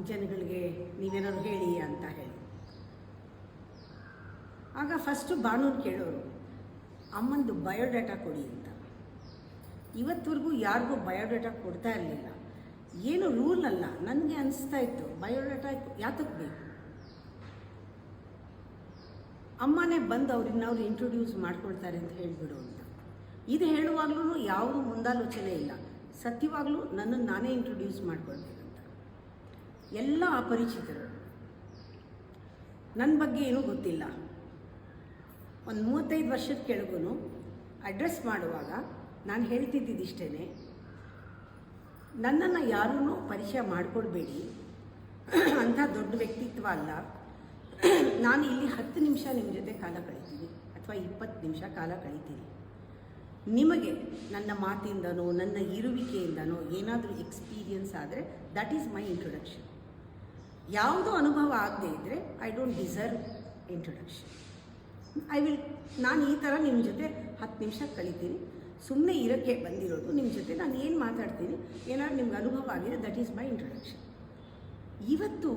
ಜನಗಳಿಗೆ ನೀವೇನಾದ್ರು ಹೇಳಿ ಅಂತ ಹೇಳಿ. ಆಗ ಫಸ್ಟು ಬಾನೂರು ಕೇಳೋರು, ಅಮ್ಮಂದು ಬಯೋಡಾಟಾ ಕೊಡಿ ಅಂತ. ಇವತ್ತವರೆಗೂ ಯಾರಿಗೂ ಬಯೋಡಾಟಾ ಕೊಡ್ತಾ ಇರಲಿಲ್ಲ. ಏನು ರೂಲ್ ಅಲ್ಲ, ನನಗೆ ಅನಿಸ್ತಾ ಇತ್ತು ಬಯೋಡಾಟಾ ಯಾತಕ್ಕೆ ಬೇಕು. ಅಮ್ಮನೇ ಬಂದು ಅವ್ರು ಇಂಟ್ರೊಡ್ಯೂಸ್ ಮಾಡ್ಕೊಳ್ತಾರೆ ಅಂತ ಹೇಳಿಬಿಡು ಅಂತ. ಇದು ಹೇಳುವಾಗಲೂ ಯಾವುದೂ ಮುಂದಾಲೋಚನೆ ಇಲ್ಲ, ಸತ್ಯವಾಗಲೂ ನನ್ನನ್ನು ನಾನೇ ಇಂಟ್ರೊಡ್ಯೂಸ್ ಮಾಡ್ಕೊಳ್ಬೇಕಂತ. ಎಲ್ಲ ಅಪರಿಚಿತರು, ನನ್ನ ಬಗ್ಗೆ ಏನೂ ಗೊತ್ತಿಲ್ಲ. ಒಂದು 35 ವರ್ಷದ ಕೆಳಗೂ ಅಡ್ರೆಸ್ ಮಾಡುವಾಗ ನಾನು ಹೇಳ್ತಿದ್ದಿಷ್ಟೇ, ನನ್ನನ್ನು ಯಾರೂ ಪರಿಚಯ ಮಾಡಿಕೊಡ್ಬೇಡಿ, ಅಂಥ ದೊಡ್ಡ ವ್ಯಕ್ತಿತ್ವ ಅಲ್ಲ. ನಾನು ಇಲ್ಲಿ 10 ನಿಮಿಷ ನಿಮ್ಮ ಜೊತೆ ಕಾಲ ಕಳೀತೀನಿ ಅಥವಾ 20 ನಿಮಿಷ ಕಾಲ ಕಳೀತೀನಿ. ನಿಮಗೆ ನನ್ನ ಮಾತಿಂದನೋ ನನ್ನ ಇರುವಿಕೆಯಿಂದನೋ ಏನಾದರೂ ಎಕ್ಸ್ಪೀರಿಯನ್ಸ್ ಆದರೆ ದಟ್ ಈಸ್ ಮೈ ಇಂಟ್ರೊಡಕ್ಷನ್. ಯಾವುದೋ ಅನುಭವ ಆಗದೇ ಇದ್ದರೆ ಐ ಡೋಂಟ್ ಡಿಸರ್ವ್ ಇಂಟ್ರೊಡಕ್ಷನ್. ನಾನು ಈ ಥರ ನಿಮ್ಮ ಜೊತೆ 10 ನಿಮಿಷ ಕಳೀತೀನಿ, ಸುಮ್ಮನೆ ಇರೋಕ್ಕೆ ಬಂದಿರೋದು. ನಿಮ್ಮ ಜೊತೆ ನಾನು ಏನು ಮಾತಾಡ್ತೀನಿ, ಏನಾದ್ರು ನಿಮ್ಗೆ ಅನುಭವ ಆಗಿದೆ, ದಟ್ ಈಸ್ ಮೈ ಇಂಟ್ರೊಡಕ್ಷನ್. ಇವತ್ತು